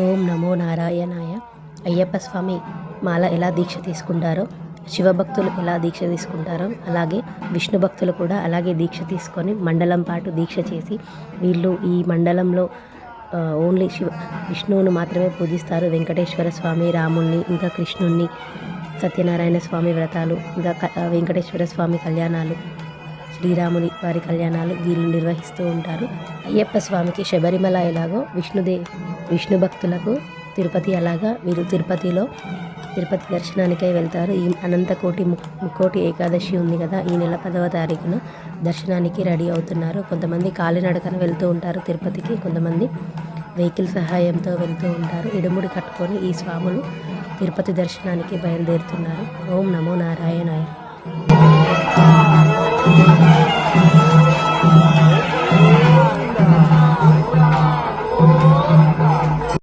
ఓం నమో నారాయణాయ. అయ్యప్ప స్వామి మాల ఎలా దీక్ష తీసుకుంటారో, శివభక్తులు ఎలా దీక్ష తీసుకుంటారో, అలాగే విష్ణు భక్తులు కూడా అలాగే దీక్ష తీసుకొని మండలం పాటు దీక్ష చేసి వీళ్ళు ఈ మండలంలో ఓన్లీ విష్ణువును మాత్రమే పూజిస్తారు. వెంకటేశ్వర స్వామి, రాముణ్ణి, ఇంకా కృష్ణుణ్ణి, సత్యనారాయణ స్వామి వ్రతాలు, ఇంకా వెంకటేశ్వర స్వామి కళ్యాణాలు, శ్రీరాముని వారి కళ్యాణాలు వీళ్ళు నిర్వహిస్తూ ఉంటారు. అయ్యప్ప స్వామికి శబరిమల ఎలాగో విష్ణు భక్తులకు తిరుపతి అలాగా వీరు తిరుపతి దర్శనానికై వెళ్తారు. ఈ అనంతకోటి ముక్కోటి ఏకాదశి ఉంది కదా, ఈ నెల 10వ తారీఖున దర్శనానికి రెడీ అవుతున్నారు. కొంతమంది కాలినడకన వెళ్తూ ఉంటారు తిరుపతికి, కొంతమంది వెహికల్ సహాయంతో వెళ్తూ ఉంటారు. ఇడుముడి కట్టుకొని ఈ స్వాములు తిరుపతి దర్శనానికి బయలుదేరుతున్నారు. ఓం నమో నారాయణాయ.